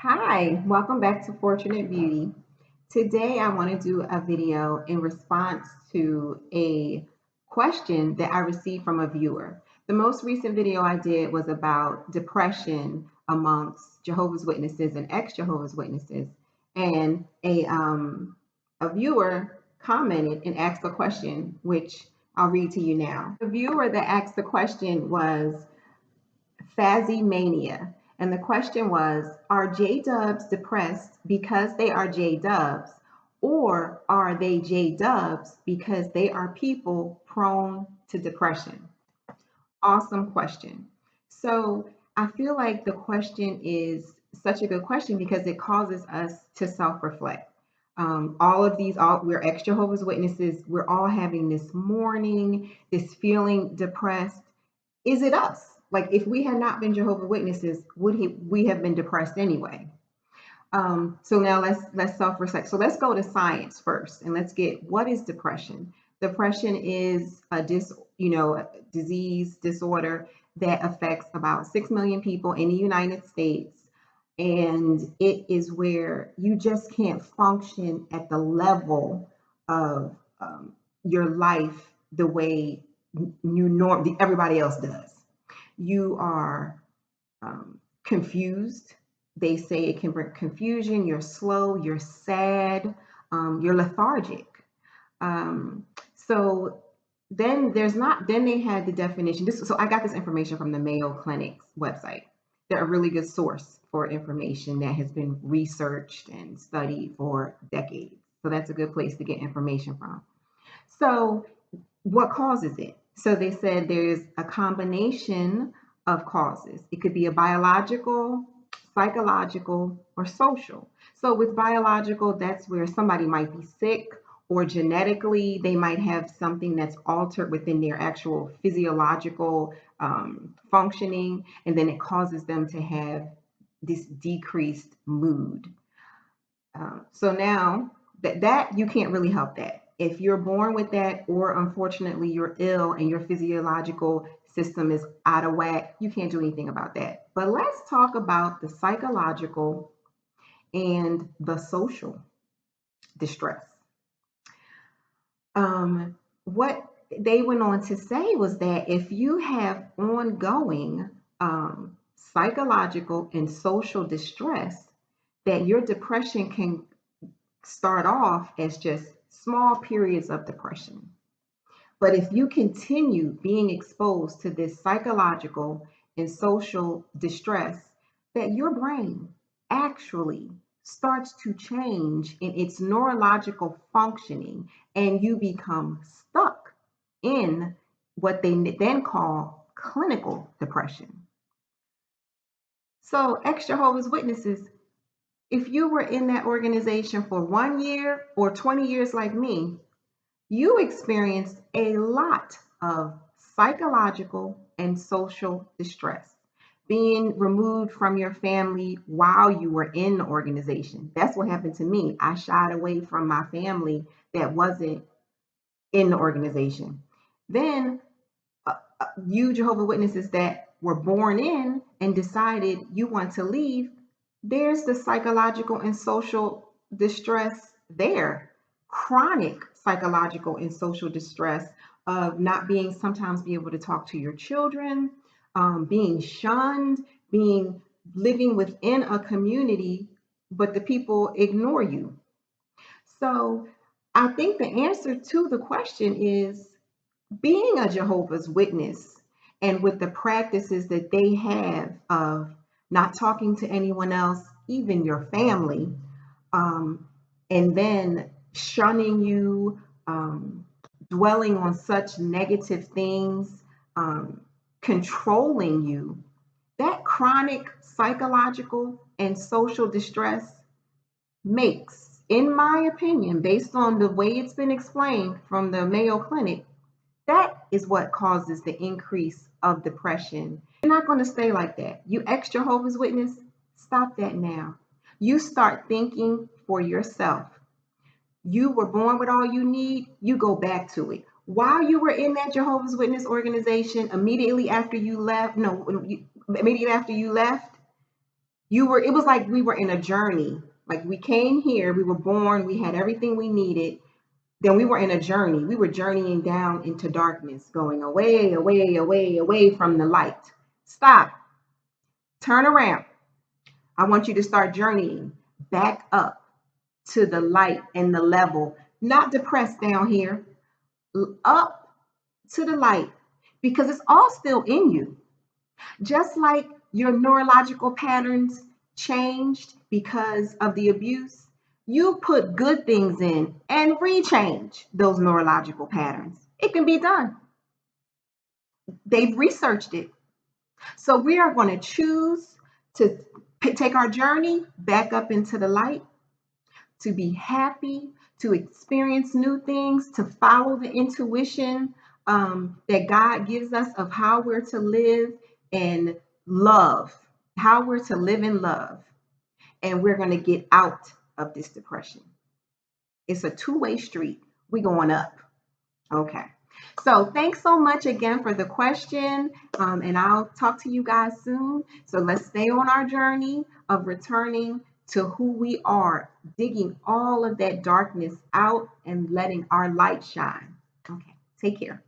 Hi, welcome back to Fortunate Beauty. Today I want to do a video in response to a question that I received from a viewer. The most recent video I did was about depression amongst Jehovah's Witnesses and ex-Jehovah's Witnesses. And a viewer commented and asked a question, which I'll read to you now. The viewer that asked the question was Fazzy Mania. And the question was, are J Dubs depressed because they are J Dubs, or are they J Dubs because they are people prone to depression? Awesome question. So I feel like the question is such a good question because it causes us to self-reflect. We're ex Jehovah's Witnesses. We're all having this mourning, this feeling depressed. Is it us? Like if we had not been Jehovah Witnesses, we have been depressed anyway? So now let's self-reflect. So let's go to science first, and let's get what is depression. Depression is a disease disorder that affects about 6 million people in the United States, and it is where you just can't function at the level of your life the way everybody else does. You are confused. They say it can bring confusion. You're slow, you're sad, you're lethargic. So then they had the definition. So I got this information from the Mayo Clinic's website. They're a really good source for information that has been researched and studied for decades. So that's a good place to get information from. So what causes it? So they said there's a combination of causes. It could be a biological, psychological, or social. So with biological, that's where somebody might be sick, or genetically they might have something that's altered within their actual physiological functioning, and then it causes them to have this decreased mood. So now that you can't really help that. If you're born with that, or unfortunately you're ill and your physiological system is out of whack, you can't do anything about that. But let's talk about the psychological and the social distress. What they went on to say was that if you have ongoing psychological and social distress, that your depression can start off as just small periods of depression. But if you continue being exposed to this psychological and social distress, that your brain actually starts to change in its neurological functioning, and you become stuck in what they then call clinical depression. So, ex Jehovah's Witnesses, if you were in that organization for 1 year or 20 years like me, you experienced a lot of psychological and social distress. Being removed from your family while you were in the organization. That's what happened to me. I shied away from my family that wasn't in the organization. Then you Jehovah Witnesses that were born in and decided you want to leave, there's the psychological and social distress there. Chronic psychological and social distress of not being sometimes be able to talk to your children, being shunned, being living within a community, but the people ignore you. So I think the answer to the question is being a Jehovah's Witness, and with the practices that they have of not talking to anyone else, even your family, and then shunning you, dwelling on such negative things, controlling you, that chronic psychological and social distress makes, in my opinion, based on the way it's been explained from the Mayo Clinic, that is what causes the increase of depression. You're not going to stay like that. You ex Jehovah's Witness, stop that now. You start thinking for yourself. You were born with all you need, you go back to it. While you were in that Jehovah's Witness organization, immediately after you left, It was like we were in a journey. Like we came here, we were born, we had everything we needed. Then we were in a journey. We were journeying down into darkness, going away, away, away, away from the light. Stop. Turn around. I want you to start journeying back up to the light and the level, not depressed down here, up to the light, because it's all still in you. Just like your neurological patterns changed because of the abuse, you put good things in and rechange those neurological patterns. It can be done. They've researched it. So we are going to choose to take our journey back up into the light, to be happy, to experience new things, to follow the intuition that God gives us of how we're to live in love, how we're to live in love. And we're going to get out of this depression. It's a two-way street. We're going up. Okay. So thanks so much again for the question. And I'll talk to you guys soon. So let's stay on our journey of returning to who we are, digging all of that darkness out and letting our light shine. Okay. Take care.